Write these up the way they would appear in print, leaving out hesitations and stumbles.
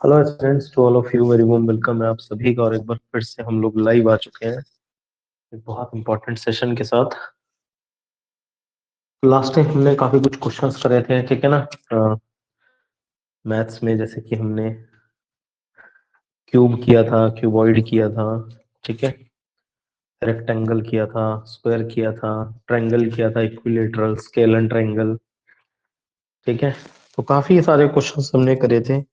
Hello students, to all of you very warm welcome है आप सभी का। और एक बार फिर से हम लोग लाइव आ चुके हैं एक बहुत इंपॉर्टेंट सेशन के साथ। लास्ट टाइम हमने काफी कुछ क्वेश्चंस करे थे, ठीक है ना। मैथ्स में जैसे कि हमने क्यूब किया था, क्यूबॉइड किया था, ठीक है, रेक्टेंगल किया था, स्क्वायर किया था, ट्रायंगल किया था, इक्विलेटरल, स्केल एंड ट्रायंगल, ठीक है। तो काफी सारे क्वेश्चंस हमने करे थे।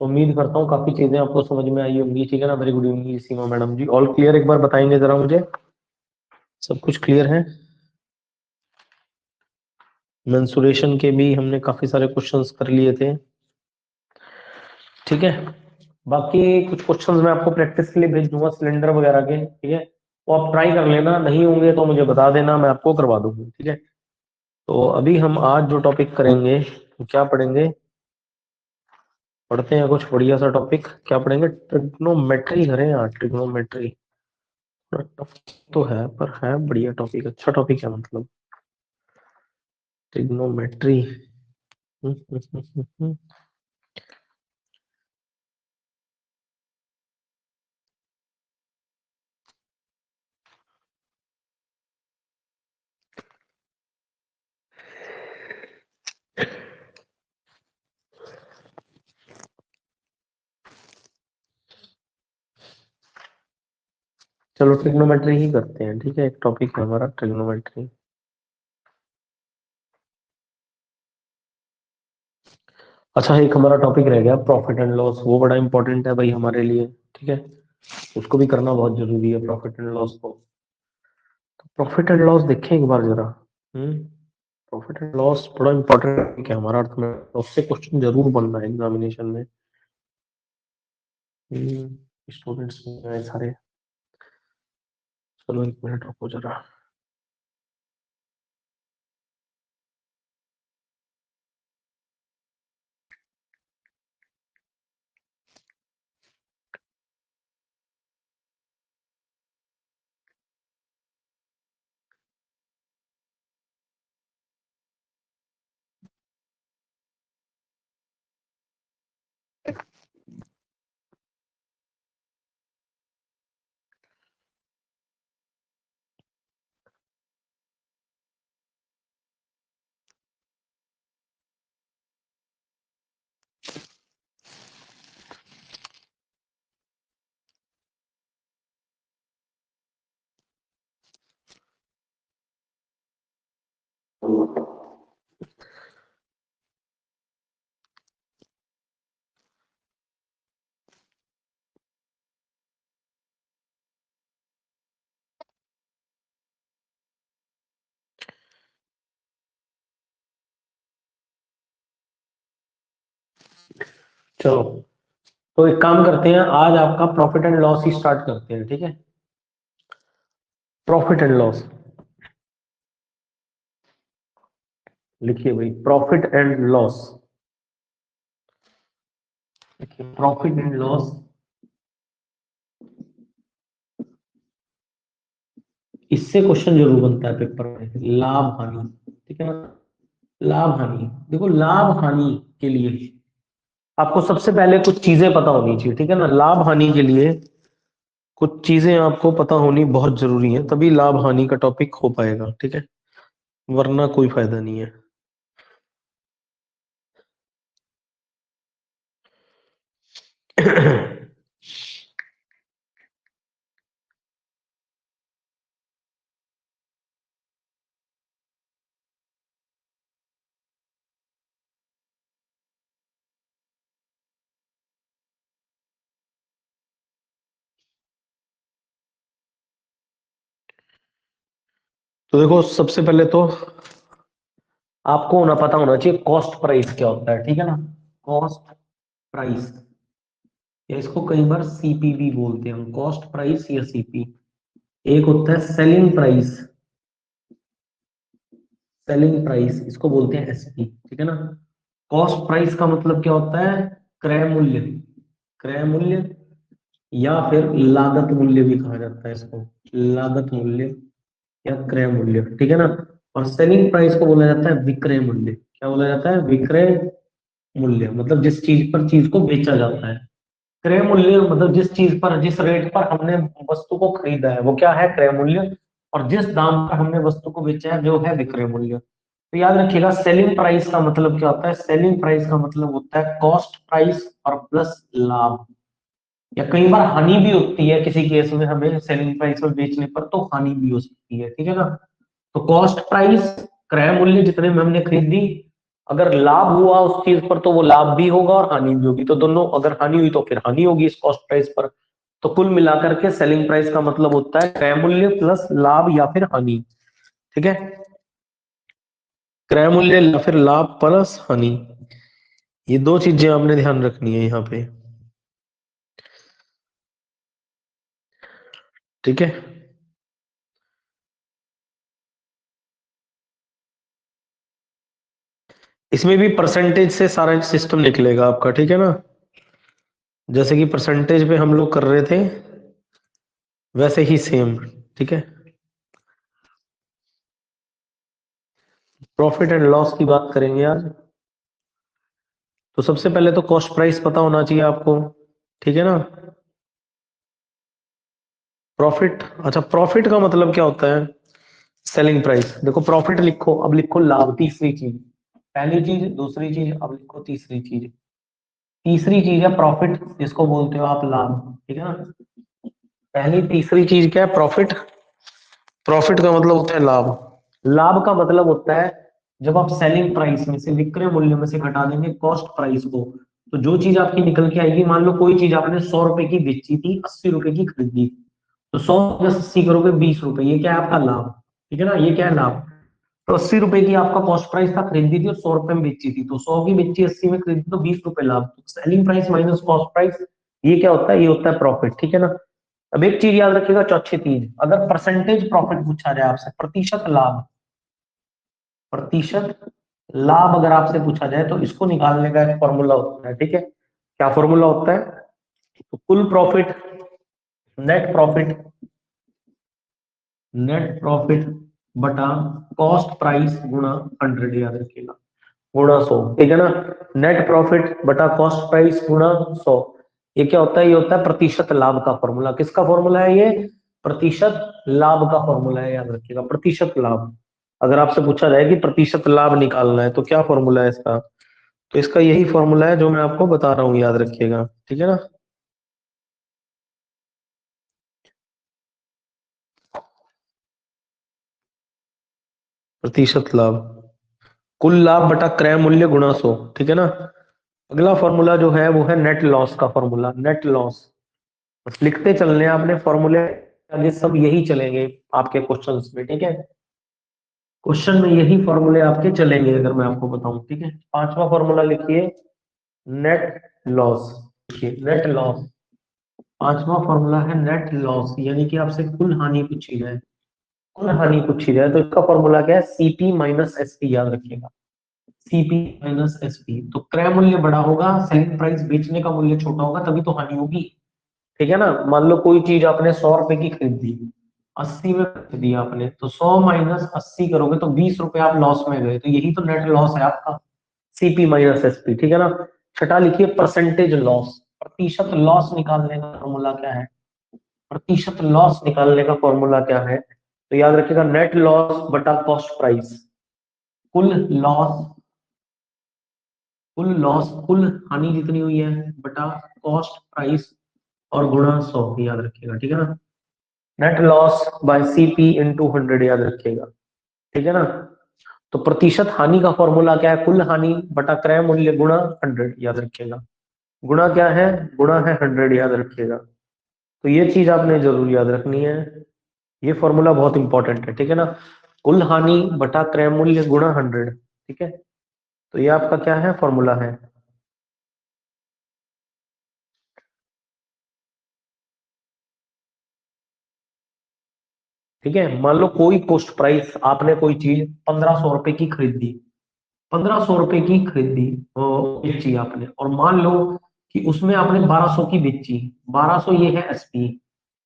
उम्मीद करता हूँ काफी चीजें आपको समझ में आई होंगी, ठीक है ना। वेरी गुड इवनिंग सीमा मैडम जी, ऑल क्लियर? एक बार बताएंगे जरा मुझे, सब कुछ क्लियर है? मेंसुरेशन के भी हमने काफी सारे क्वेश्चंस कर लिए थे, ठीक है। बाकी कुछ क्वेश्चंस मैं आपको प्रैक्टिस के लिए भेज दूंगा सिलेंडर वगैरह के, ठीक है। वो आप ट्राई कर लेना, नहीं होंगे तो मुझे बता देना, मैं आपको करवा दूंगी, ठीक है। तो अभी हम आज जो टॉपिक करेंगे वो क्या पढ़ेंगे, पढ़ते हैं कुछ बढ़िया सा टॉपिक। क्या पढ़ेंगे? ट्रिग्नोमेट्री करें आज। ट्रिग्नोमेट्री थोड़ा टफ तो है पर है बढ़िया टॉपिक, अच्छा टॉपिक है मतलब। ट्रिग्नोमेट्री। चलो ट्रिग्नोमेट्री ही करते हैं, ठीक है। एक टॉपिक है हमारा ट्रिग्नोमेट्री। अच्छा, एक हमारा टॉपिक रह गया प्रॉफिट एंड लॉस, वो बड़ा इंपॉर्टेंट है भाई हमारे लिए, ठीक है। उसको भी करना बहुत जरूरी है, प्रॉफिट एंड लॉस को। तो प्रॉफिट एंड लॉस देखें एक बार जरा। हम्म प्रॉफिट एंड लॉस बड़ा इंपॉर्टेंट टॉपिक है हमारा अर्थ में, तो उससे क्वेश्चन जरूर बनना है एग्जामिनेशन में। स्टूडेंट्स में सारे। चलो एक मिनट रुको जरा। चलो, तो एक काम करते हैं, आज आपका profit and loss he start करते हैं, ठीक है। प्रॉफिट एंड लॉस लिखिए भाई, प्रॉफिट एंड लॉस। देखिए, प्रॉफिट एंड लॉस, इससे क्वेश्चन जरूर बनता है पेपर में। लाभ हानि, ठीक है ना। लाभ हानि, देखो लाभ हानि के लिए आपको सबसे पहले कुछ चीजें पता होनी चाहिए, ठीक है ना। लाभ हानि के लिए कुछ चीजें आपको पता होनी बहुत जरूरी है, तभी लाभ हानि का टॉपिक हो पाएगा, ठीक है। वरना कोई फायदा नहीं है। तो देखो, सबसे पहले तो आपको होना पता होना चाहिए कॉस्ट प्राइस क्या होता है, ठीक है ना। कॉस्ट प्राइस, या इसको कई बार सीपीवी बोलते हैं, कॉस्ट प्राइस या सीपी। एक होता है सेलिंग प्राइस, सेलिंग प्राइस इसको बोलते हैं एसपी, ठीक है ना। कॉस्ट प्राइस का मतलब क्या होता है? क्रय मूल्य, क्रय मूल्य या फिर लागत मूल्य भी कहा जाता है इसको, लागत मूल्य या क्रय मूल्य, ठीक है ना। और सेलिंग प्राइस को बोला जाता है विक्रय मूल्य। क्या बोला जाता है? विक्रय मूल्य, मतलब जिस चीज पर चीज को बेचा जाता है। क्रय मूल्य मतलब जिस चीज पर, जिस रेट पर हमने वस्तु को खरीदा है वो क्या है? क्रय मूल्य। और जिस दाम पर हमने वस्तु को बेचा है जो है विक्रय मूल्य। तो याद रखिएगा, सेलिंग प्राइस का मतलब क्या होता है? सेलिंग प्राइस का मतलब होता है कॉस्ट प्राइस और प्लस लाभ। या कई बार हानि भी होती है, किसी केस में हमें सेलिंग प्राइस में बेचने पर तो हानि भी हो सकती है, ठीक है ना। तो कॉस्ट प्राइस, क्रय मूल्य जितने में हमने खरीदी, अगर लाभ हुआ उस चीज पर तो वो लाभ भी होगा और हानि भी होगी, तो दोनों, अगर हानि हुई तो फिर हानि होगी इस कॉस्ट प्राइस पर। तो कुल मिलाकर के सेलिंग प्राइस का मतलब होता है क्रय मूल्य प्लस लाभ या फिर हानि, ठीक है। क्रय मूल्य या फिर लाभ प्लस हानि, ये दो चीजें आपने ध्यान रखनी है यहाँ पे, ठीक है। इसमें भी परसेंटेज से सारा सिस्टम निकलेगा आपका, ठीक है ना। जैसे कि परसेंटेज पे हम लोग कर रहे थे वैसे ही सेम, ठीक है। प्रॉफिट एंड लॉस की बात करेंगे आज। तो सबसे पहले तो कॉस्ट प्राइस पता होना चाहिए आपको, ठीक है ना। प्रॉफिट, अच्छा प्रॉफिट का मतलब क्या होता है? Selling price. देखो प्रॉफिट लिखो, अब लिखो लाभ, तीसरी चीज। पहली चीज, दूसरी चीज, अब लिखो तीसरी चीज। तीसरी चीज है प्रॉफिट, जिसको बोलते हो आप लाभ, ठीक है ना। पहली तीसरी चीज क्या है? प्रॉफिट। प्रॉफिट का मतलब होता है लाभ। लाभ का मतलब होता है जब आप सेलिंग प्राइस में से, विक्रय मूल्य में से घटा देंगे कॉस्ट प्राइस को, तो जो चीज आपकी निकल के आएगी, मान लो कोई चीज आपने 100 रुपए की बेची थी, 80 रुपए की खरीदी, तो 100 + 80 करोगे 20 रुपए, ये क्या है? आपका लाभ, ठीक है ना। ये क्या है? लाभ। तो 80 रुपए की आपका कॉस्ट प्राइस था, खरीदी थी और 100 रुपए में बेची थी, तो 100 की बेची, 80 में खरीदी, तो 20 रुपए लाभ। Selling price minus cost price, ये क्या होता है? ये होता है प्रॉफिट, ठीक है ना। अब एक चीज याद रखिएगा, चौथी चीज, अगर परसेंटेज प्रॉफिट पूछा जाए आपसे, प्रतिशत लाभ, प्रतिशत लाभ अगर आपसे पूछा जाए तो इसको निकालने का एक फॉर्मूला होता है, ठीक है। क्या फॉर्मूला होता है? तो कुल profit, net profit, net profit बटा कॉस्ट प्राइस गुणा 100, याद रखिएगा, गुणा 100, ठीक है ना। नेट प्रॉफिट बटा कॉस्ट प्राइस गुणा 100, ये क्या होता है? ये होता है प्रतिशत लाभ का फॉर्मूला। किसका फॉर्मूला है ये? प्रतिशत लाभ का फॉर्मूला है, याद रखिएगा, प्रतिशत लाभ। अगर आपसे पूछा जाए कि प्रतिशत लाभ निकालना है तो क्या फॉर्मूला है इसका, तो इसका यही फॉर्मूला है जो मैं आपको बता रहा हूँ, याद रखिएगा, ठीक है ना। प्रतिशत लाभ, कुल लाभ बटा क्रय मूल्य गुणा 100, ठीक है ना। अगला फॉर्मूला जो है वो है नेट लॉस का फॉर्मूला, नेट लॉस। बस लिखते चलने हैं आपने फॉर्मूले, आगे सब यही चलेंगे आपके क्वेश्चंस में, ठीक है। क्वेश्चन में यही फॉर्मूले आपके चलेंगे अगर मैं आपको बताऊं, ठीक है। पांचवा फॉर्मूला लिखिए, नेट लॉस। देखिए नेट लॉस, पांचवा फॉर्मूला है नेट लॉस, यानी कि आपसे कुल हानि पूछी जाए, कुल हानि पूछी जाए तो इसका फॉर्मूला क्या है? सीपी माइनस एसपी, याद रखिएगा, सीपी माइनस एसपी। तो क्रय मूल्य बड़ा होगा, सेलिंग प्राइस बेचने का मूल्य छोटा होगा, तभी तो हानि होगी, ठीक है ना। मान लो कोई चीज आपने 100 रुपए की खरीदी, 80 में खरीदी आपने, तो 100 - 80 करोगे तो 20 रुपए आप लॉस में गए, तो यही तो नेट लॉस है आपका, सीपी माइनस एसपी, ठीक है ना। छठा लिखिए परसेंटेज लॉस, प्रतिशत लॉस निकालने का फॉर्मूला क्या है? प्रतिशत लॉस निकालने का फॉर्मूला क्या है? तो याद रखिएगा, नेट लॉस बटा कॉस्ट प्राइस, कुल लॉस, कुल लॉस, कुल हानि जितनी हुई है बटा कॉस्ट प्राइस और गुणा 100, याद रखिएगा, ठीक है ना। Net loss by CP into 100, याद रखिएगा, ठीक है ना। तो प्रतिशत हानि का फॉर्मूला क्या है? कुल हानि बटा क्रय मूल्य गुणा 100, याद रखिएगा। गुणा क्या है? गुणा है 100, याद रखिएगा। तो ये चीज आपने जरूर याद रखनी है, ये फॉर्मूला बहुत इंपॉर्टेंट है, ठीक है ना। कुल हानि बटा क्रय मूल्य गुणा 100, ठीक है। तो ये आपका क्या है? फॉर्मूला है, ठीक है। मान लो कोई कॉस्ट प्राइस, आपने कोई चीज 1500 रुपए की खरीदी, 1500 रुपए की खरीदी बेची आपने, और मान लो कि उसमें आपने 1200 की बेची। 1200 ये है एसपी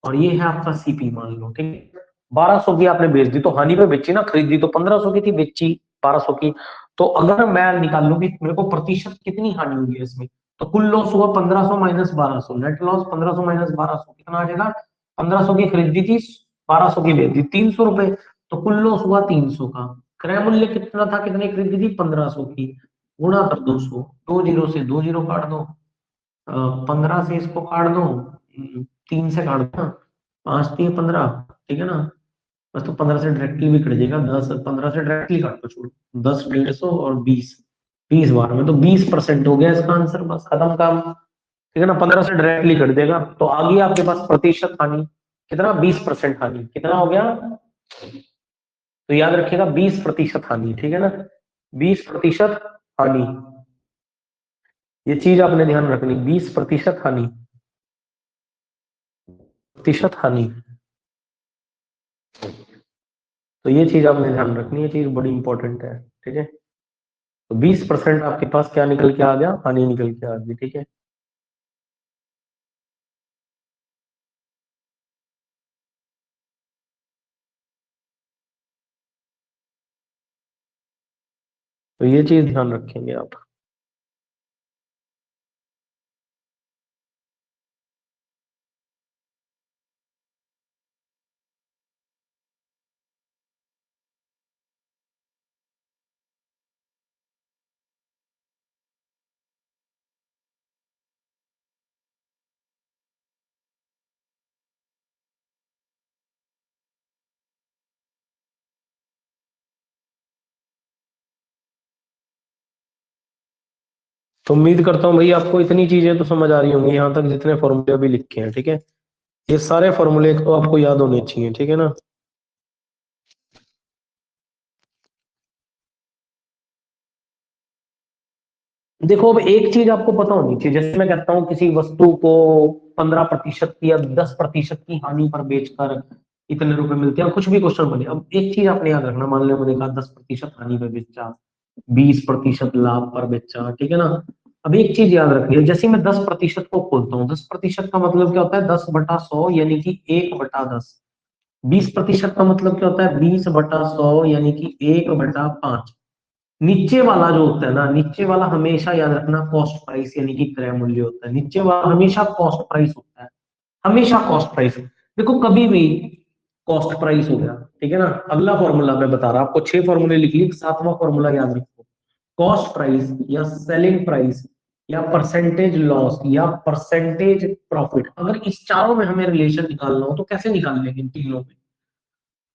और ये है आपका सीपी, मान लो, ठीक है। 1200 की आपने बेच दी तो हानि पे बेची ना, खरीदी तो 1500 की थी, बेची 1200 की। तो अगर मैं निकाल लूं कि मेरे को प्रतिशत कितनी हानि हुई है इसमें, तो कुल लॉस हुआ 1500 माइनस 1200, नेट लॉस 1500 माइनस 1200 कितना आ जाएगा? 1500 की खरीदी थी, 1200 की बेच दी, 300 रुपए, तो कुल लॉस हुआ 300 का। क्रय मूल्य कितना था, कितनी खरीदी थी? 1500 की, गुणा कर 200, 2 जीरो से 2 जीरो काट दो, 15 से इसको काट दो, 3 से काट दो ना, 5 3 15, ठीक है ना। बस तो 15 से डायरेक्टली भी कट जाएगा, 10 15 से डायरेक्टली काट दो, छोड़ो, 10 150 और 20, 20 बार में तो 20% हो गया इसका आंसर, बस खत्म काम, ठीक है ना। 15 से डायरेक्टली कट देगा, तो आ गया आपके पास प्रतिशत हानि कितना? 20% हानि, कितना हो गया? तो याद रखिएगा 20% हानि, ठीक है ना, 20% हानि, ये चीज आपने ध्यान रखनी, 20% हानि, प्रतिशत हानि, तो ये चीज आपने ध्यान रखनी है, चीज बड़ी इंपॉर्टेंट है, ठीक है। तो 20% आपके पास क्या निकल के आ गया? हानि निकल के आ गई, ठीक है। तो ये चीज ध्यान रखेंगे आप। तो उम्मीद करता हूँ भाई आपको इतनी चीजें तो समझ आ रही होंगी, यहाँ तक जितने फॉर्मूले अभी लिखे हैं, ठीक है। ये सारे फॉर्मूले तो आपको याद होने चाहिए, ठीक है ना। देखो अब एक चीज आपको पता होनी चाहिए, जैसे मैं कहता हूँ किसी वस्तु को 15% की या 10% की हानि पर बेचकर इतने रुपए मिलते हैं, कुछ भी क्वेश्चन बने, अब एक चीज आपने याद रखना, मान लो मैंने कहा 10% हानि पर बेचा, 20% लाभ पर बेचा, ठीक है ना। अब एक चीज याद रखिए, जैसे मैं 10% को खोलता हूँ, 10% का मतलब क्या होता है? 10/100 यानी कि 1/10। 20% का मतलब क्या होता है? 20/100 यानी कि 1/5। नीचे वाला जो होता है ना, नीचे वाला हमेशा याद रखना कॉस्ट प्राइस यानी कि क्रय मूल्य होता है, नीचे वाला हमेशा कॉस्ट प्राइस होता है, हमेशा कॉस्ट प्राइस। देखो कभी भी कॉस्ट प्राइस हो गया, ठीक है ना। अगला फॉर्मूला मैं बता रहा हूं आपको, 6 फॉर्मूले लिख लिए, 7वां फॉर्मूला याद रखो, कॉस्ट प्राइस या सेलिंग प्राइस या परसेंटेज लॉस या परसेंटेज प्रॉफिट, अगर इस चारों में हमें रिलेशन निकालना हो तो कैसे निकाल लेंगे इन तीनों में?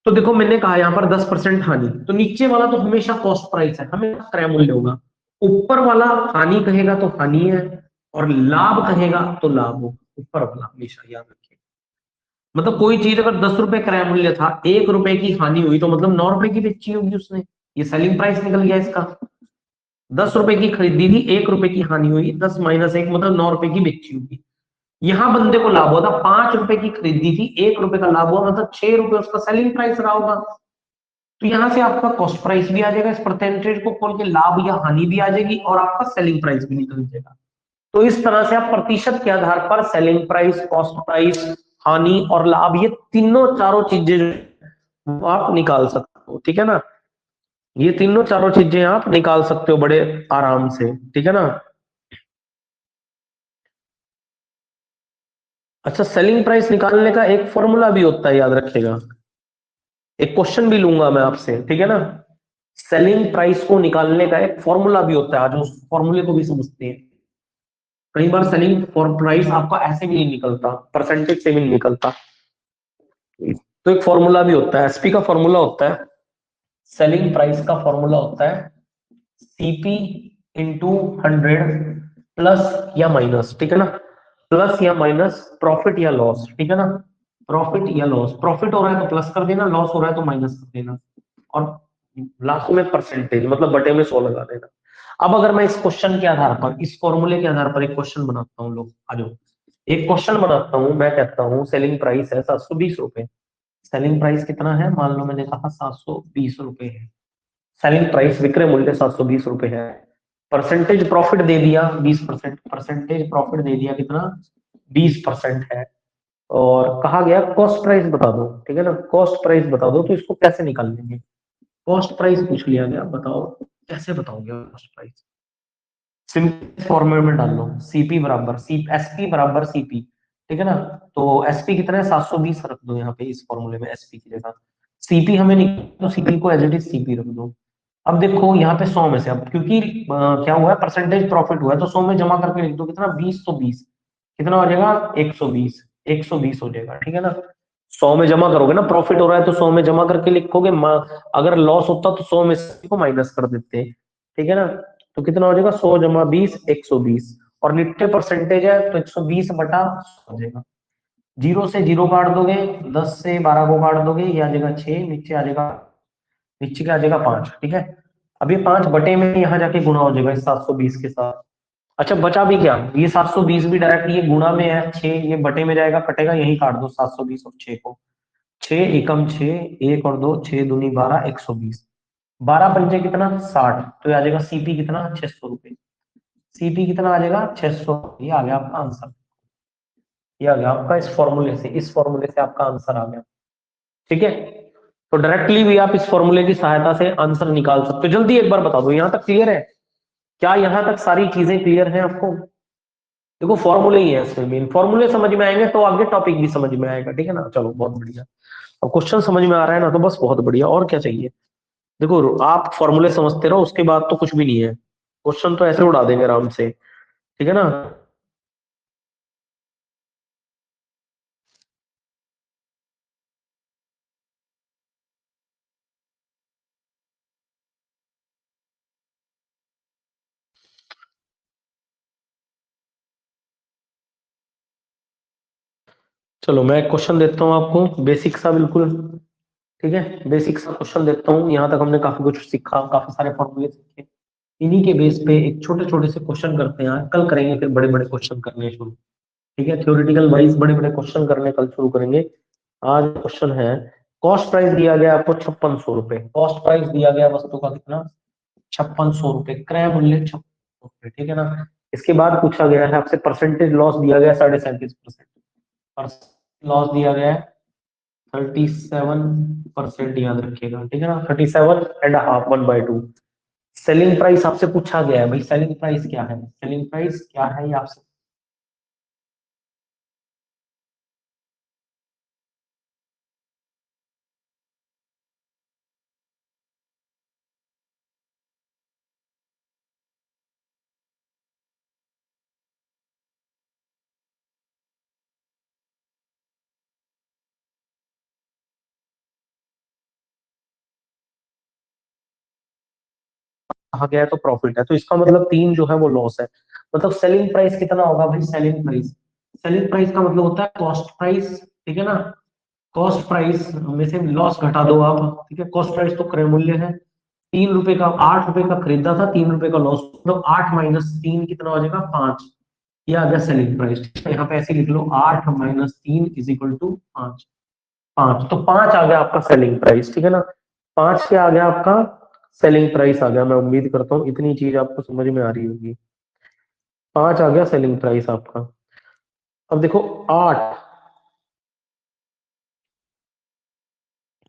तो देखो मैंने कहा यहाँ पर 10% हानि, तो नीचे वाला तो हमेशा कॉस्ट प्राइस है, हमेशा क्रय मूल्य होगा। ऊपर वाला हानि कहेगा तो हानि है, और लाभ कहेगा तो लाभ होगा, ऊपर वाला हमेशा याद रखिए। मतलब कोई चीज अगर 10 रुपए क्रय मूल्य था, 1 रुपए की हानि हुई, तो मतलब 9 रुपए की बेची होगी उसने, ये सेलिंग प्राइस निकल गया इसका। 10 रुपए की खरीदी थी, 1 रुपए की हानि हुई, 10 - 1 मतलब 9 रुपए की बेची होगी। यहां बंदे को लाभ हुआ था, 5 रुपए की खरीदी थी, 1 रुपए का लाभ हुआ, मतलब 6 रुपए उसका सेलिंग प्राइस रहा होगा। तो यहां से आपका कॉस्ट प्राइस भी आ जाएगा, इस परसेंटेज को खोल के लाभ या हानि भी आ जाएगी, और आपका सेलिंग प्राइस भी निकल जाएगा। तो इस तरह से आप प्रतिशत के आधार पर सेलिंग प्राइस, कॉस्ट प्राइस, हानि और लाभ, ये तीनों चारों चीजें जो आप निकाल सकते हो, ठीक है ना। ये तीनों चारों चीजें आप निकाल सकते हो बड़े आराम से, ठीक है ना। अच्छा, सेलिंग प्राइस निकालने का एक फॉर्मूला भी होता है, याद रखिएगा। एक क्वेश्चन भी लूंगा मैं आपसे, ठीक है ना। सेलिंग प्राइस को निकालने का एक फॉर्मूला भी होता है, आज उस फॉर्मूले को भी समझते हैं। कई बार सेलिंग फॉर प्राइस आपका ऐसे भी नहीं निकलता, परसेंटेज से भी नहीं निकलता, तो एक फॉर्मूला भी होता है, एसपी का फॉर्मूला होता है, सेलिंग प्राइस का फॉर्मूला होता है सीपी इंटू 100 प्लस या माइनस, ठीक है ना, प्लस या माइनस प्रॉफिट या लॉस, ठीक है ना। प्रॉफिट या लॉस, प्रॉफिट हो रहा है तो प्लस कर देना, लॉस हो रहा है तो माइनस कर देना, और लास्ट में परसेंटेज मतलब बटे में 100 लगा देना। अब अगर मैं इस क्वेश्चन के आधार पर, इस फॉर्मूले के आधार पर एक क्वेश्चन बनाता हूँ, लोग आ जाओ, एक क्वेश्चन बनाता हूँ, मैं कहता हूँ सेलिंग प्राइस है 720 रुपए। सेलिंग प्राइस कितना है? मान लो मैंने कहा 720 रुपए है, सेलिंग प्राइस विक्रय मूल्य 720 रुपए है। परसेंटेज प्रॉफिट दे दिया 20%, परसेंटेज प्रॉफिट दे दिया कितना 20% है। और कहा गया कॉस्ट प्राइस बता दो, ठीक है ना, कॉस्ट प्राइस बता दो। तो इसको कैसे निकाल लेंगे, कॉस्ट प्राइस पूछ लिया गया, बताओ कैसे बताओगे कॉस्ट प्राइस। सिंपल फॉर्मूले में डाल लो, सीपी बराबर सी एसपी बराबर सीपी, ठीक है ना। तो एसपी कितना है 720 रख दो यहाँ पे इस फॉर्मूले में एसपी की जगह। सीपी हमें नहीं तो सीपी को एज इट इज सीपी रख दो। अब देखो यहाँ पे 100 में से, अब क्योंकि क्या हुआ है परसेंटेज प्रॉफिट हुआ है तो 100 में जमा करके लिख दो कितना 20 तो 20 कितना हो जाएगा 120, 120 हो जाएगा, ठीक है ना। 100 में जमा करोगे ना, प्रॉफिट हो रहा है तो 100 में जमा करके लिखोगे, अगर लॉस होता तो 100 में से को माइनस कर देते, ठीक है ना। तो कितना हो जाएगा 100 जमा 20 120, और 90 परसेंटेज है तो 120 बटा 100 हो जाएगा। जीरो से जीरो काट दोगे, 10 से 12 को काट दोगे, ये आ जाएगा 6, नीचे आ जाएगा, नीचे क्या आ जाएगा 5, ठीक है। अब ये 5 बटे में यहाँ जाके गुणा हो जाएगा इस 720 के साथ। अच्छा बचा भी क्या, ये 720 भी डायरेक्ट ये गुणा में है, 6 ये बटे में जाएगा, कटेगा, यही काट दो 720 और 6 को। 6 एकम 6, एक और दो 6 दूनी 12, 120, 12 पंजे कितना 60, तो ये आ जाएगा सीपी कितना 600 रुपए। सीपी कितना आ जाएगा 600, ये आ गया आपका आंसर। ये आ गया आपका इस फॉर्मूले से, इस फॉर्मूले से आपका आंसर आ गया, ठीक है। तो डायरेक्टली भी आप इस फॉर्मूले की सहायता से आंसर निकाल सकते हो। जल्दी एक बार बता दो, यहां तक क्लियर है, क्या यहां तक सारी चीजें क्लियर हैं आपको। देखो फॉर्मूले ही है इसमें, मेन फॉर्मूले समझ में आएंगे तो आगे टॉपिक भी समझ में आएगा, ठीक है ना। चलो बहुत बढ़िया, अब क्वेश्चन समझ में आ रहा है ना, तो बस बहुत बढ़िया, और क्या चाहिए। देखो आप फॉर्मूले समझते रहो, उसके बाद तो कुछ भी नहीं है, क्वेश्चन तो ऐसे उड़ा देंगे आराम से, ठीक है ना। चलो मैं क्वेश्चन देता हूँ आपको, बेसिक सा बिल्कुल, ठीक है, बेसिक सा क्वेश्चन देता हूँ। यहाँ तक हमने काफी कुछ सीखा, काफी सारे फॉर्मूले सीखे, इन्हीं के बेस पे एक छोटे छोटे से क्वेश्चन करते हैं, कल करेंगे फिर बड़े बड़े क्वेश्चन करने शुरू, ठीक है। थ्योरेटिकल वाइज बड़े बड़े क्वेश्चन करने कल शुरू करेंगे। आज क्वेश्चन है, कॉस्ट प्राइस दिया गया आपको 5600 रुपए, कॉस्ट प्राइस दिया गया वस्तु का कितना 5600 रुपए, क्रय मूल्य 5600 रुपए, ठीक है ना। इसके बाद पूछा गया है आपसे परसेंटेज लॉस दिया गया 37.5%, लॉस दिया गया है 37%, याद रखिएगा, ठीक है ना, 37.5 1/2। सेलिंग प्राइस आपसे पूछा गया है, भाई सेलिंग प्राइस क्या है, सेलिंग प्राइस क्या है ये आपसे। कहा गया है तो प्रॉफिट है, तो इसका मतलब 3 जो है वो लॉस है। मतलब सेलिंग प्राइस कितना होगा भाई, सेलिंग प्राइस, सेलिंग प्राइस का मतलब होता है कॉस्ट प्राइस, ठीक है ना। कॉस्ट प्राइस में से लॉस घटा दो आप, ठीक है। कॉस्ट प्राइस तो क्रय मूल्य है, 3 रुपए का, 8 रुपए का खरीदा था, 3 रुपए का लॉस, मतलब 8 - 3 कितना हो जाएगा 5, ये आ गया सेलिंग प्राइस। यहाँ पे ऐसे लिख लो 8 - 3 इज इक्वल टू 5, 5 तो 5 आ गया आपका सेलिंग प्राइस, ठीक है ना। 5 क्या आ गया आपका सेलिंग प्राइस आ गया। मैं उम्मीद करता हूँ इतनी चीज आपको समझ में आ रही होगी। 5 आ गया सेलिंग प्राइस आपका। अब देखो 8,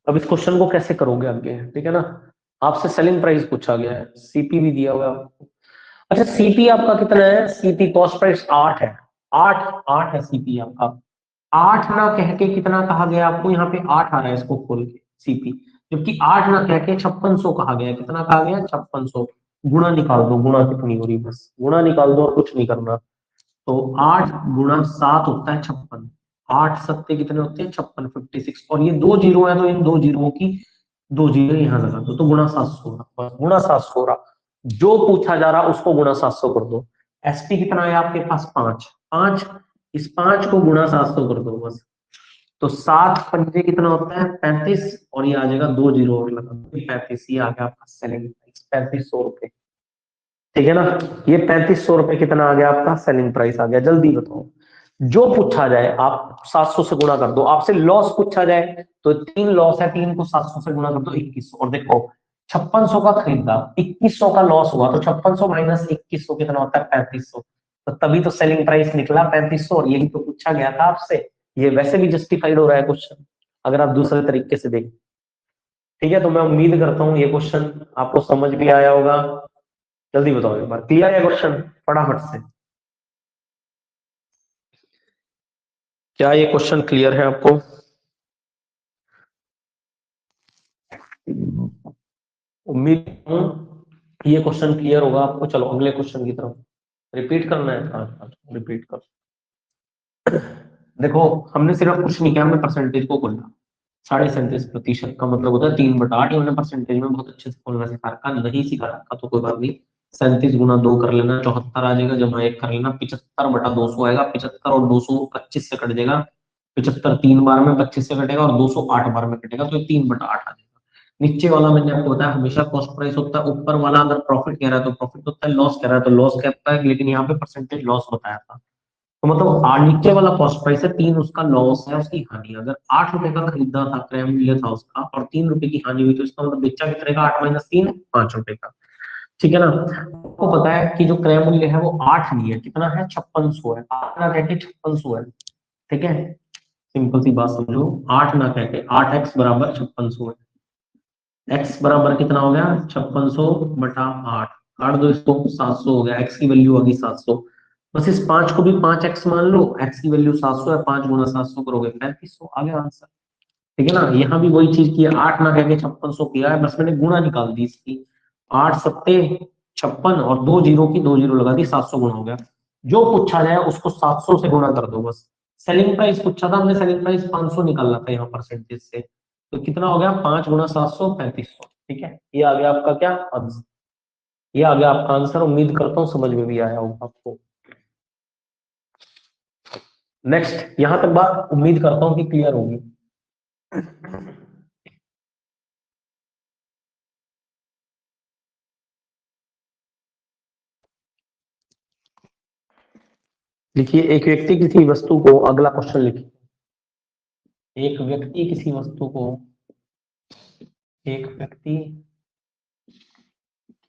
अब इस क्वेश्चन को कैसे करोगे आगे, ठीक है ना। आपसे सेलिंग प्राइस पूछा गया है, सीपी भी दिया हुआ है आपको। अच्छा सीपी आपका कितना है, सीपी कॉस्ट प्राइस 8 है, 8 8 है सीपी आपका। 8 ना कह के कितना कहा गया आपको, यहाँ पे 8 आ रहा है इसको खोल के सीपी, जबकि 8 ना कह के 5600 कहा गया, कितना कहा गया 5600। गुणा निकाल दो, गुणा कितनी हो रही, बस गुणा निकाल दो और कुछ नहीं करना। तो 8 × 7 होता है 56, 8 × 7 कितने होते हैं 56, 56, और ये 2 जीरो है तो इन 2 जीरो की 2 जीरो यहाँ लगा दो, तो गुणा 700, बस गुणा 700 रहा। जो पूछा जा रहा उसको गुणा 700 कर दो। एसपी कितना है आपके पास 5, 5, इस 5 को गुणा 700 कर दो बस। तो 7 पंजे कितना होता है 35, और ये आ जाएगा 2 जीरो और लगा दो 35, ये आ गया आपका सेलिंग प्राइस 3500 रुपए, ठीक है ना। ये 3500 रुपए कितना आ गया आपका सेलिंग प्राइस आ गया। जल्दी बताओ, जो पूछा जाए आप 700 से गुणा कर दो। आपसे लॉस पूछा जाए तो 3 लॉस है, 3 को 700 से गुणा कर दो 21, और देखो 5600 का खरीदा, 2100 का लॉस हुआ, तो 5600 माइनस 2100 कितना होता है? 3500। तो तभी तो सेलिंग प्राइस निकला 3500, और यही तो पूछा गया था आपसे। ये वैसे भी जस्टिफाइड हो रहा है क्वेश्चन, अगर आप दूसरे तरीके से देखें। ठीक है, तो मैं उम्मीद करता हूँ ये क्वेश्चन आपको समझ भी आया होगा। जल्दी बताओ एक बार, क्लियर है क्वेश्चन? फटाफट से, क्या ये क्वेश्चन क्लियर है आपको? उम्मीद हूँ ये क्वेश्चन क्लियर होगा आपको। चलो अगले क्वेश्चन की तरफ। रिपीट करना है? हाँ, रिपीट कर। देखो, हमने सिर्फ कुछ नहीं किया, हमने परसेंटेज को खोला। 37.5% का मतलब होता है 3/8। हमने परसेंटेज में बहुत अच्छे से खोलना सिखा रखा, नहीं सिखा रखा तो कोई बात नहीं। 37 गुना 2 कर लेना, 74 आ जाएगा, जमा 1 कर लेना, 75/200 आएगा। 75 और 200 25 से कट जाएगा। 75 3 बार में 25 से कटेगा, और 200 8 बार में कटेगा, तो 3/8 आ जाएगा। नीचे वाला मैंने आपको बताया हमेशा कॉस्ट प्राइस होता है, ऊपर वाला अगर प्रॉफिट कह रहा है तो प्रॉफिट होता है, लॉस कह रहा है तो लॉस कहता है, लेकिन यहाँ पे परसेंटेज लॉस बताया था। तो मतलब नीचे वाला कॉस्ट प्राइस है 3, उसका लॉस है, उसकी हानि। अगर 8 रुपए का खरीदा था, क्रय मूल्य था उसका, और 3 रुपए की हानि हुई, तो इसका मतलब बेचा कितने का? 8 माइनस 3 5 रुपए का। ठीक है ना? आपको पता है कि जो क्रय मूल्य है वो 8 नहीं है, कितना है? 5600 है। 8 ना कह के 5600 है। ठीक है, सिंपल सी बात समझो, 8 ना कह के 8x बराबर 5600 है। x बराबर कितना हो गया? 5600/8। 8 2 700 हो गया, x की वैल्यू होगी 700। बस इस 5 को भी 5x मान लो, x की वैल्यू 700 है, 5 गुना 700 करोगे 3500, आ गया आंसर। ठीक है ना? यहाँ भी वही चीज की है, 8 ना कह के 5600 किया है, बस मैंने गुणा निकाल दी इसकी। 8 सत्ते 56, और 2 जीरो की 2 जीरो लगा दी, 700 गुना हो गया। जो पूछा जाए उसको 700 से गुणा कर दो बस। सेलिंग प्राइस पूछा था हमने, सेलिंग प्राइस 500 निकालना था यहाँ परसेंटेज से, तो कितना हो गया? 5 गुना 700 3500। ठीक है, ये आ गया आपका क्या आंसर? ये आ गया आपका आंसर। उम्मीद करता हूँ समझ में भी आया होगा आपको। नेक्स्ट, यहां तक बात उम्मीद करता हूँ कि क्लियर होगी। लिखिए, एक व्यक्ति किसी वस्तु को, अगला क्वेश्चन लिखिए। एक व्यक्ति किसी वस्तु को, एक व्यक्ति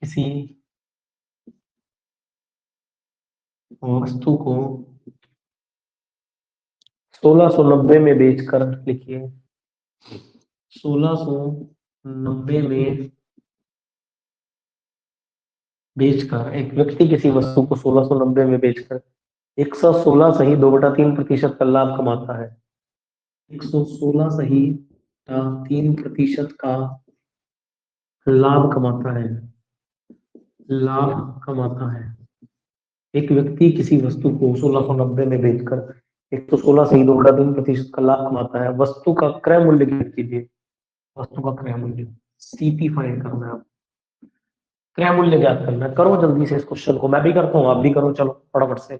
किसी वस्तु को 1690 में बेचकर, लिखिए 1690 में बेचकर, एक व्यक्ति किसी वस्तु को 1690 में बेचकर 116 सही 2/3% का लाभ कमाता है। 116 सही 3% का लाभ कमाता है। लाभ कमाता है। एक व्यक्ति किसी वस्तु को 1690 में बेचकर 116 सही 2/3% का लाभ कमाता है। वस्तु का क्रय मूल्य ज्ञात कीजिए। वस्तु का क्रय मूल्य, सीपी फाइंड करना है। क्रय मूल्य ज्ञात करना है। करो जल्दी से इस क्वेश्चन को, मैं भी करता हूँ, आप भी करो, चलो फटाफट से।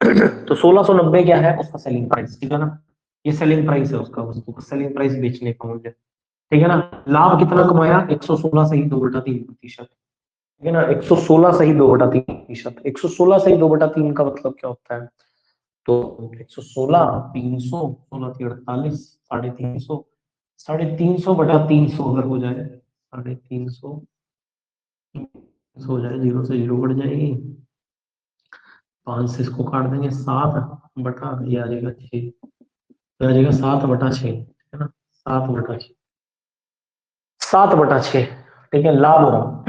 तो 1690 क्या है? उसका सेलिंग प्राइस। ठीक है ना? ये सेलिंग प्राइस है उसका, वस्तु का सेलिंग प्राइस, बेचने का मूल्य। ठीक है ना? लाभ कितना कमाया? 116 सही 2/3%। ठीक है ना? 116 सही 2/3%। 116 सही 2/3 का मतलब क्या होता है? तो 116 300 16 48 350, 350/300 अगर हो जाए, 350 हो जाए, जीरो से जीरो कट जाएगी, 5 से इसको काट देंगे, 7 बटा ये आ जाएगा 6, तो आ जाएगा 7/6। है ना? 7/6, 7/6। ठीक है, लाभ हो रहा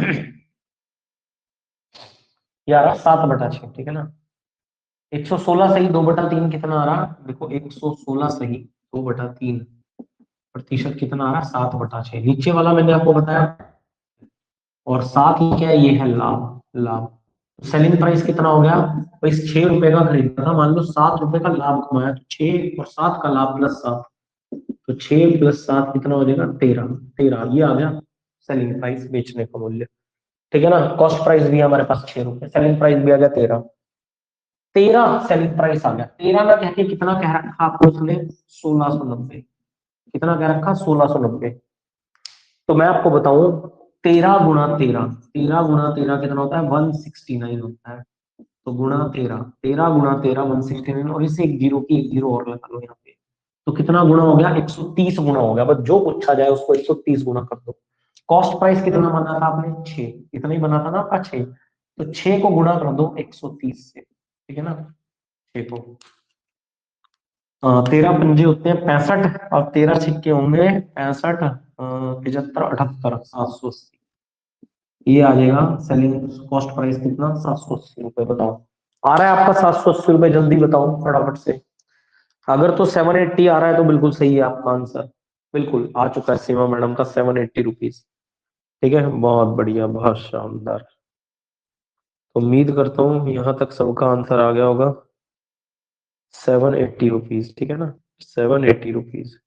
यार 7/6। ठीक है ना? 116 सही 2/3 कितना आ रहा? देखो 116 सही 2/3 प्रतिशत कितना आ रहा? 7/6। नीचे वाला मैंने आपको बताया, और साथ ही क्या है? ये है लाभ। लाभ, सेलिंग प्राइस कितना हो गया? तो इस 6 रुपए का खरीदा था, मान लो 7 रुपए का लाभ कमाया, तो 6 और 7 का लाभ प्लस 7, तो 6 प्लस 7 कितना हो जाएगा? 13। 13 ये आ गया सेलिंग प्राइस, बेचने का मूल्य। ठीक है ना? कॉस्ट प्राइस भी है हमारे पास 6 रुपए, सेलिंग प्राइस भी आ गया 13। 13 सेलिंग प्राइस आ गया। 13 ना कह के कितना कह रखा आपको उसने? 1690। कितना कह रखा? 1690। तो मैं आपको बताऊं, 13 गुना 13, 13 गुना 13 कितना होता है? 169 होता है। तो गुणा 13, 13 गुना 13 169, और इसे एक जीरो की एक जीरो और लगा लो यहाँ पे, तो कितना गुना हो गया? 130 गुना हो गया। बस जो पूछा जाए उसको 130 गुना कर दो। कॉस्ट प्राइस कितना बना था आपने 6, इतना ही बना था ना आपका 6, तो 6 को गुणा कर दो 130 से, ठीक है ना। 6 को 13 पंजे होते हैं 65 और 13 छिक्के होंगे 65, 75, 78, 780, ये आ जाएगा सेलिंग कॉस्ट प्राइस कितना 780 रुपए। बताओ आ रहा है आपका 780 रुपए, जल्दी बताओ फटाफट से। अगर तो 780 आ रहा है तो बिल्कुल सही है आपका आंसर, बिल्कुल आ चुका है सीमा मैडम का 780 रुपीज। ठीक है, बहुत बढ़िया, बहुत शानदार। तो उम्मीद करता हूँ यहाँ तक सबका आंसर आ गया होगा। 780 रुपीज, ठीक है ना, 780 रुपीज।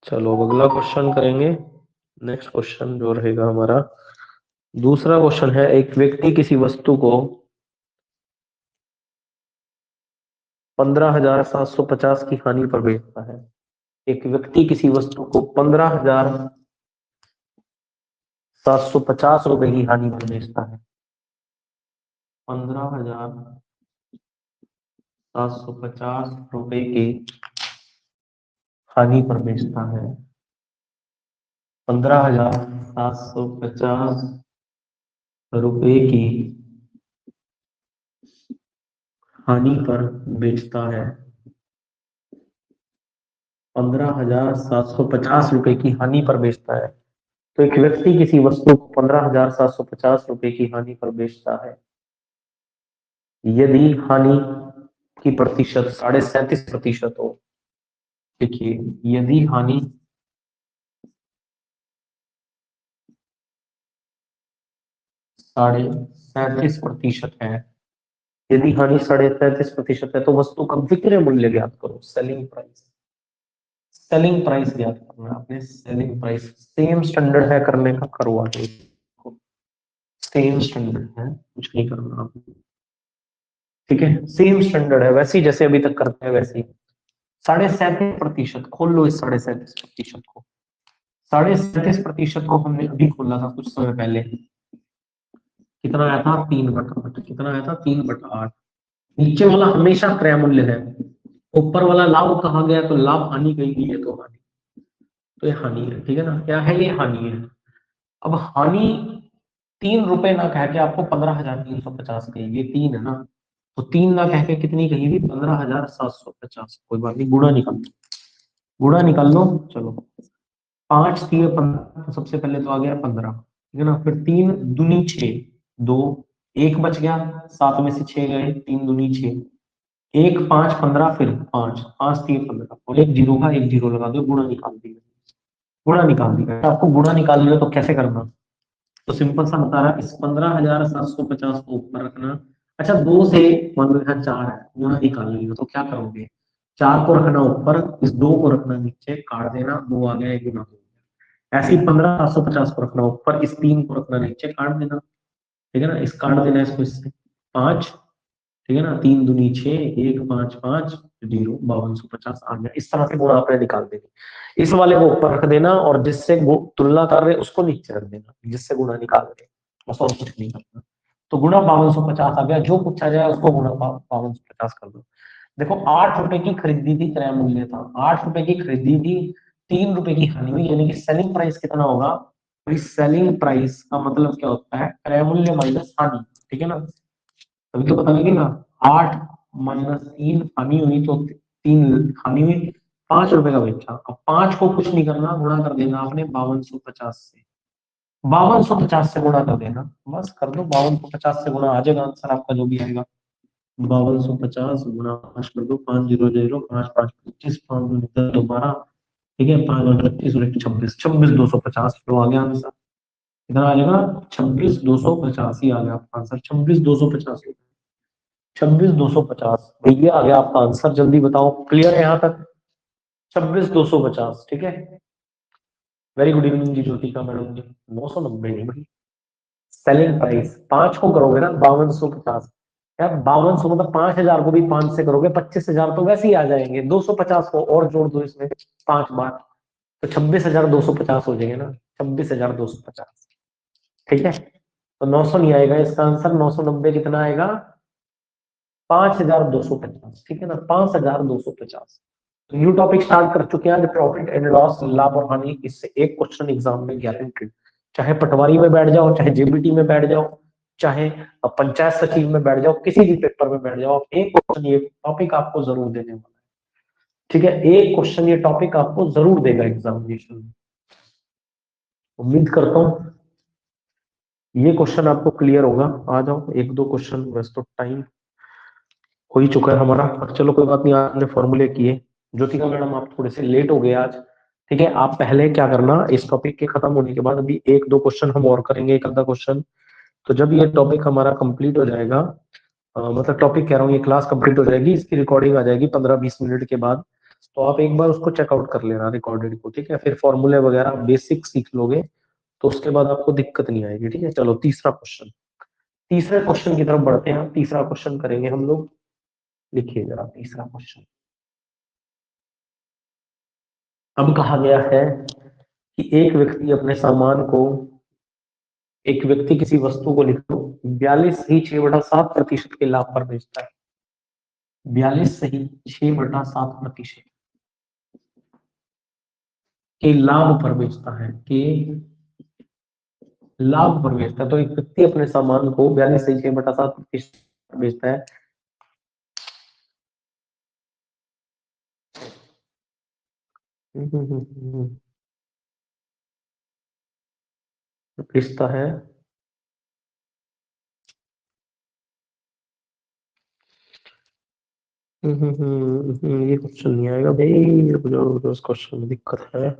चलो अब अगला क्वेश्चन करेंगे। नेक्स्ट क्वेश्चन जो रहेगा हमारा दूसरा क्वेश्चन है, एक व्यक्ति किसी वस्तु को 15,750 की हानि पर बेचता है। एक व्यक्ति किसी वस्तु को 15,750 रुपए की हानि पर बेचता है। 15,750 रुपए की हानि पर बेचता है। 15,750 रुपए की हानि पर बेचता है। 15,750 रुपए की हानि पर बेचता है। तो एक व्यक्ति किसी वस्तु को 15,750 रुपए की हानि पर बेचता है। यदि हानि की प्रतिशत 37.5% हो, देखिए यदि हानि 37.5% है, यदि हानि 37.5% है तो वस्तु का विक्रय मूल्य ज्ञात करो, सेलिंग प्राइस। सेलिंग प्राइस ज्ञात करना है आपने, सेलिंग प्राइस। सेम स्टैंडर्ड है करने का, करो आगे। सेम स्टैंडर्ड है, कुछ नहीं करना आपने, ठीक है। सेम स्टैंडर्ड है वैसे ही जैसे अभी तक करते हैं वैसे ही। 37.5%, खोल लो इस 37.5% को। 37.5% को हमने अभी खोला था कुछ समय पहले। कितना आया था 3/8, कितना आया था 3/8। नीचे वाला हमेशा क्रय मूल्य है, ऊपर वाला लाभ कहा गया तो लाभ हानि कही गई है, तो हानि, तो ये हानि है, ठीक है ना, क्या है ये हानि है। अब हानि 3 रुपए ना कह के आपको 15,350 कही, ये 3 है ना, तो 3 ना कह के कितनी कही हुई 15,750। कोई बात नहीं, गुणा निकाल लो, गुणा निकाल लो। चलो 5×3 = 15, तो सबसे पहले तो आ गया 15, ठीक है ना। फिर 3 दूनी 6, 2, 1 बच गया, 7 में से 6 गए, 3 दूनी 6, 1 5 15, फिर 5, 5×3 = 15, और एक जीरो का एक जीरो लगा दो, गुणा निकाल दिया, गुणा निकाल दिया। तो आपको गुणा निकाल लिया तो कैसे करना, तो सिंपल सा बता रहा है, इस 15,750 को ऊपर रखना। अच्छा, 2 से मान लो यहाँ 4 है, गुणा निकाल लिया तो क्या करोगे, 4 को रखना ऊपर, इस 2 को रखना नीचे, काट देना, 2 आ गया, 1 गुना हो गया। ऐसे ही 15,750 को रखना ऊपर, इस 3 को रखना नीचे, काट देना, ठीक है ना, इस काट देना इसको इससे 5, ठीक है ना, 3 दूनी 6, 1 5 5 0, 5250 आ गया। इस तरह से गुणा आपने निकाल देनी, इस वाले को ऊपर रख देना और जिससे तुलना कर रहे उसको नीचे रख देना, जिससे गुणा निकाल रहे, बस और कुछ नहीं करना। तो गुणा 5250 आ गया, जो पूछा जाए उसको गुणा 5250 कर दो। देखो 8 रुपए की खरीदी थी, क्रय मूल्य था 8 रुपए की खरीदी थी, 3 रुपए की हानि हुई, यानी कि सेलिंग प्राइस कितना होगा। भाई सेलिंग प्राइस का मतलब क्या होता है, क्रय मूल्य माइनस हानि, ठीक है ना। अभी तो पता लगेगा, 8 - 3 हानि हुई, तो 3 हानि हुई, 5 रुपए का बेचा। अब 5 को कुछ नहीं करना, गुणा कर देना आपने 5250 से, 5250 से गुणा कर देना, बस कर दो, 5250 से गुणा आ जाएगा आंसर आपका जो भी आएगा। 5250 गुणा 5 कर दो, 500, 5 5 25, 5 2 10 12, ठीक है, 5 25 और 26, 26,250 तो आ गया आंसर। कितना आ जाएगा, 26,250 ही आ गया आपका आंसर, 26,250, 26,250, ये आ गया आपका आंसर। जल्दी बताओ, क्लियर है यहाँ तक, 26,250, ठीक है। वेरी गुड इवनिंग जी ज्योतिका मैडम जी। 990 नहीं भाई, सेलिंग प्राइस 5 को करोगे ना 5250, यार 5200 मतलब 5,000 को भी 5 से करोगे 25,000 तो वैसे ही आ जाएंगे, 250 को और जोड़ दो इसमें 5 बार, तो 26,250 हो जाएंगे ना, 26,250, ठीक है। तो 900 नहीं आएगा इसका आंसर, 990 कितना आएगा, 5,250, ठीक है ना, 5,250। न्यू टॉपिक स्टार्ट कर चुके हैं, प्रॉफिट एंड लॉस, लाभ और हानि। इससे एक क्वेश्चन एग्जाम में गारंटेड, चाहे पटवारी में बैठ जाओ, चाहे जेबीटी में बैठ जाओ, चाहे पंचायत सचिव में बैठ जाओ, किसी भी पेपर में बैठ जाओ, एक क्वेश्चन ये टॉपिक आपको जरूर देने वाला है। ठीक है, एक क्वेश्चन ये टॉपिक आपको जरूर देगा एग्जामिनेशन में। उम्मीद करता हूँ ये क्वेश्चन आपको क्लियर होगा। आ जाओ, एक दो क्वेश्चन, वैसे तो टाइम हो ही चुका है हमारा, पर चलो कोई बात नहीं, आपने फॉर्मूले किए। ज्योतिका मैडम आप थोड़े से लेट हो गए आज। ठीक है, आप पहले क्या करना, इस टॉपिक के खत्म होने के बाद अभी एक दो क्वेश्चन हम और करेंगे, एक आधा क्वेश्चन। तो जब ये टॉपिक हमारा कंप्लीट हो जाएगा, मतलब टॉपिक कह रहा हूँ, ये क्लास कंप्लीट हो जाएगी, इसकी रिकॉर्डिंग आ जाएगी 15-20 मिनट के बाद। तो आप एक बार उसको चेकआउट कर लेना रिकॉर्डेड को। ठीक है, फिर फॉर्मूले वगैरह बेसिक सीख लोगे, तो उसके बाद आपको दिक्कत नहीं आएगी। ठीक है, चलो तीसरा क्वेश्चन, तीसरे क्वेश्चन की तरफ बढ़ते हैं। तीसरा क्वेश्चन करेंगे हम लोग। लिखिए जरा तीसरा क्वेश्चन। अब कहा गया है कि एक व्यक्ति किसी वस्तु को लिख लो 42.6/7% के लाभ पर बेचता है। 42.6/7% के लाभ पर बेचता है, के लाभ पर बेचता है। तो एक व्यक्ति अपने सामान को 42.6/7% बेचता है। बेचता है, ये क्वेश्चन नहीं आएगा भाई, रुक जाओ रुक जाओ, इस क्वेश्चन में दिक्कत है।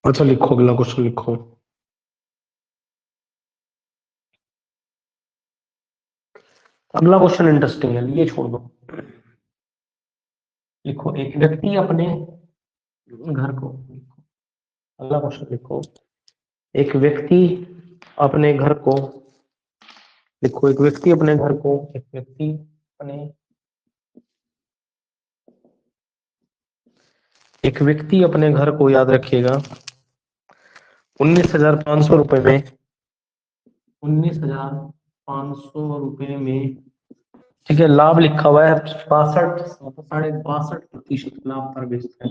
अच्छा लिखो, अगला क्वेश्चन लिखो। अगला क्वेश्चन इंटरेस्टिंग है, ये छोड़ दो। लिखो, एक व्यक्ति अपने घर को, अगला क्वेश्चन लिखो। एक व्यक्ति अपने घर को, लिखो, एक व्यक्ति अपने घर को, एक व्यक्ति अपने, एक व्यक्ति अपने घर को, याद रखिएगा, 19,500 रुपए में, 19,500 रुपए में, ठीक है, लाभ लिखा हुआ है 62.5% लाभ पर बेचता है।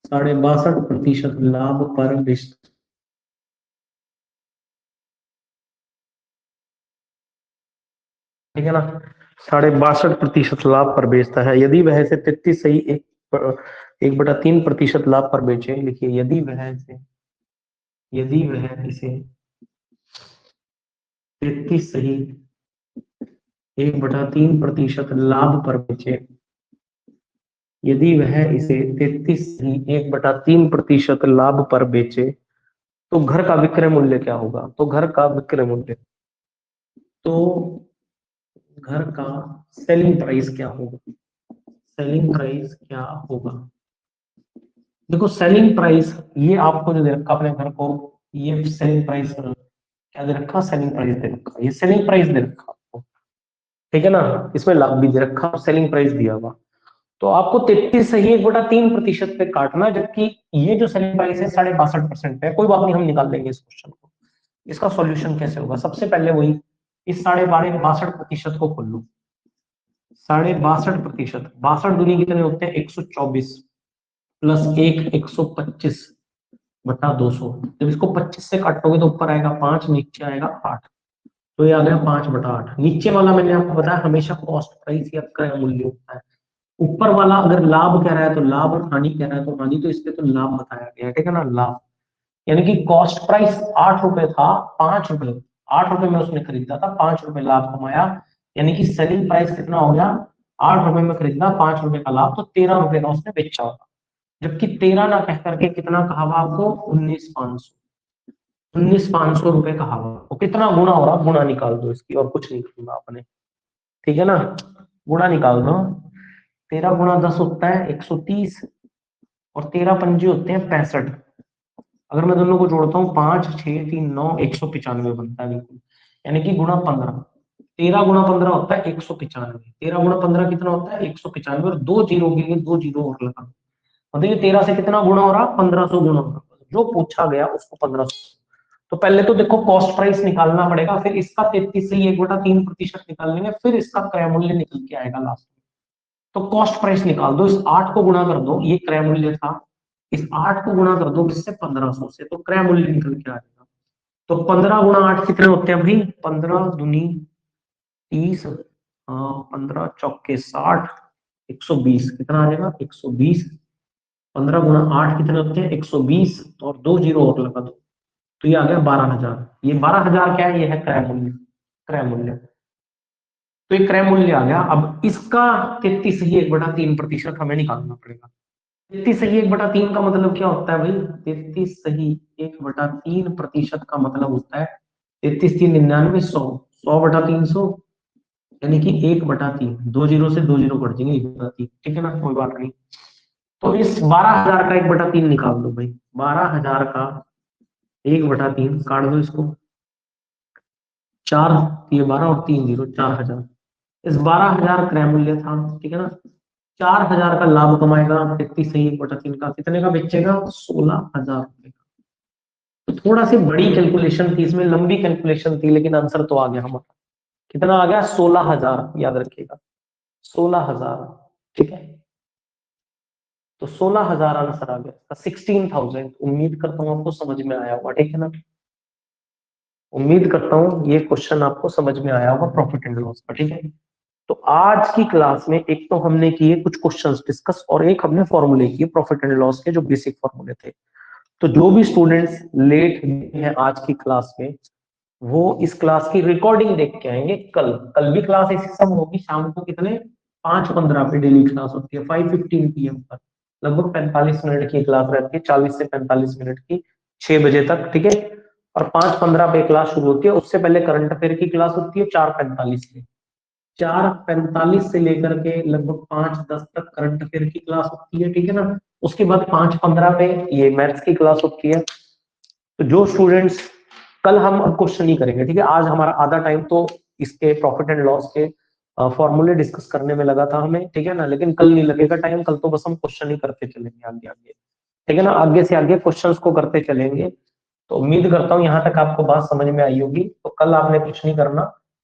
62.5% लाभ पर बेचता, ठीक है ना, 62.5% लाभ पर बेचता है। यदि वह से 33 सही 1/3% लाभ पर बेचे, लिखिए, यदि वह इसे 33 सही 1/3% लाभ पर बेचे, यदि वह इसे 33 सही 1/3% लाभ पर बेचे, तो घर का विक्रय मूल्य क्या होगा? तो घर का विक्रय मूल्य, तो घर का सेलिंग प्राइस क्या होगा? सेलिंग प्राइस क्या होगा? देखो, सेलिंग प्राइस ये आपको जो दे रखा अपने घर को, ये सेलिंग प्राइस क्या दे रखा? सेलिंग प्राइस दे रखा, ये सेलिंग प्राइस दे रखा आपको, ठीक है ना। इसमें लाभ भी दे रखा, सेलिंग प्राइस दिया हुआ। तो आपको 33 से ही 1/3% पे काटना, जबकि ये जो सेलिंग प्राइस है 62.5% पे। कोई बात नहीं, हम निकाल लेंगे इस क्वेश्चन को। इसका सॉल्यूशन कैसे होगा? सबसे पहले वही, इस 62.5% को खोल लो। 62.5%, 62 कितने होते हैं? 124 प्लस 1 125/200। जब इसको 25 से काटोगे तो ऊपर आएगा 5, नीचे आएगा 8, तो ये आ गया 5/8। नीचे वाला मैंने आपको बताया हमेशा कॉस्ट प्राइस या क्रय मूल्य होता है। ऊपर वाला अगर लाभ कह रहा है तो लाभ, और हानि कह रहा है तो हानि, तो इसलिए तो लाभ बताया गया है, ठीक है ना, लाभ। यानी कि कॉस्ट प्राइस 8 रुपए था, 5 रुपए, 8 रुपए में उसने खरीदा था, 5 रुपए लाभ कमाया। यानी कि सेलिंग प्राइस कितना हो गया? 8 रुपए में खरीदा, 5 रुपए का लाभ, तो 13 रुपए का उसने बेचा होगा। जबकि 13 ना कह करके कितना कहा हुआ आपको? 19,500, 19,500 रुपए कहा हुआ। वो कितना गुना हो रहा? गुना निकाल दो इसकी, और कुछ नहीं करना आपने, ठीक है ना। गुणा निकाल दो। 13 × 10 होता है 130, और 13 पंजे होते हैं 65। अगर मैं दोनों को जोड़ता हूँ 5 6 3 9 195 बनता है बिल्कुल, यानी कि गुणा 15। 13 गुणा 15 होता है 195। 13 गुणा 15 कितना होता है 195, और दो जीरो के लिए दो जीरो और लगा, मतलब ये 13 से कितना गुणा हो रहा, 1500 गुणा हो रहा, जो पूछा गया उसको 1500। तो पहले तो देखो कॉस्ट प्राइस निकालना पड़ेगा, फिर इसका 33 से 1/3% निकाल लेंगे, फिर इसका क्रय मूल्य निकल के आएगा लास्ट में। तो कॉस्ट प्राइस निकाल दो, इस 8 को गुणा कर दो, ये क्रय मूल्य था, इस 8 को गुणा कर दो किससे 1500 से, तो क्रय मूल्य निकल के आएगा। तो 15 गुणा 8 कितने होते हैं भाई, 15 दूनी 30, 15 चौके 60, 120 कितना आ जाएगा 120। 15 गुणा 8 कितने होते हैं 120, और दो जीरो और लगा दो, तो ये आ गया 12,000। ये 12,000 क्या है, ये है क्रय मूल्य। क्रय मूल्य, तो ये क्रय मूल्य आ गया। अब इसका 33 ही 1/3% हमें निकालना पड़ेगा। 33 सही 1/3 का मतलब क्या होता है भाई, 33 सही 1/3% का मतलब होता है 33 3 99 100, 100/300, यानी कि 1/3। दो जीरो से दो जीरो कट जाएंगे, 1/3, ठीक है ना, कोई बात नहीं। तो इस 12,000 का 1/3 निकाल दो भाई, 12,000 का 1/3 काट दो इसको, 4 ये 12 और 3 जीरो 4,000। इस 12,000 क्रय मूल्य था, ठीक है ना। 4,000 का लाभ कमाएगा 33 सही 1/3 का, कितने का बेचेगा 16,000 रुपए का। तो थोड़ा सी बड़ी कैलकुलेशन थी इसमें, लंबी कैलकुलेशन थी, लेकिन आंसर तो आ गया हमारा। कितना आ गया 16,000, याद रखिएगा 16,000, ठीक है। तो 16,000 आंसर आ गया, 16,000। उम्मीद करता हूँ आपको समझ में आया होगा, ठीक है ना। उम्मीद करता हूँ ये क्वेश्चन आपको समझ में आया होगा प्रॉफिट एंड लॉस का, ठीक है। तो आज की क्लास में एक तो हमने किए कुछ क्वेश्चंस डिस्कस, और एक हमने फॉर्मूले किए प्रॉफिट एंड लॉस के, जो बेसिक फॉर्मूले थे। तो जो भी स्टूडेंट्स लेट हैं आज की क्लास में, वो इस क्लास की रिकॉर्डिंग देख के आएंगे। कल कल भी क्लास इसी समय होगी, शाम को कितने 5:15 पे डेली क्लास होती है, 5:15 PM पर। लगभग 45 मिनट की क्लास रहती है, 40 से 45 मिनट की, 6 बजे तक, ठीक है। और 5:15 पे क्लास शुरू होती है, उससे पहले करंट अफेयर की क्लास होती है 4:45 पे। 4:45 से लेकर के लगभग 5:10 तक करंट अफेयर की क्लास होती है, ठीक है ना। उसके बाद 5:15 पे ये मैथ्स की क्लास होती है। तो जो स्टूडेंट्स, कल हम अब क्वेश्चन नहीं करेंगे, ठीक है। आज हमारा आधा टाइम तो इसके प्रॉफिट एंड लॉस के फॉर्मूले डिस्कस करने में लगा था हमें, ठीक है ना। लेकिन कल नहीं लगेगा टाइम, कल तो बस हम क्वेश्चन ही करते चलेंगे आगे आगे, ठीक है ना। आगे से आगे क्वेश्चंस को करते चलेंगे। तो उम्मीद करता हूँ यहाँ तक आपको बात समझ में आई होगी। तो कल आपने कुछ नहीं करना,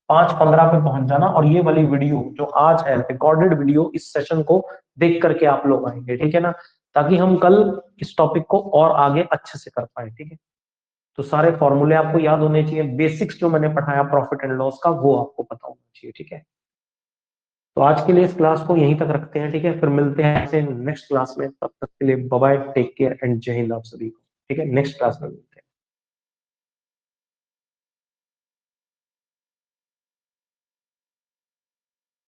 5:15 पे पहुंच जाना, और ये वाली वीडियो जो आज है रिकॉर्डेड वीडियो, इस सेशन को देख करके आप लोग आएंगे, ठीक है ना, ताकि हम कल इस टॉपिक को और आगे अच्छे से कर पाए, ठीक है। तो सारे फॉर्मूले आपको याद होने चाहिए, बेसिक्स जो मैंने पढ़ाया प्रॉफिट एंड लॉस का वो आपको पता होना चाहिए, ठीक है। तो आज के लिए इस क्लास को यहीं तक रखते हैं, ठीक है। फिर मिलते हैं ऐसे नेक्स्ट क्लास में, तब तक के लिए bye bye, take care and Jai Hind आप सभी को, ठीक है। नेक्स्ट क्लास में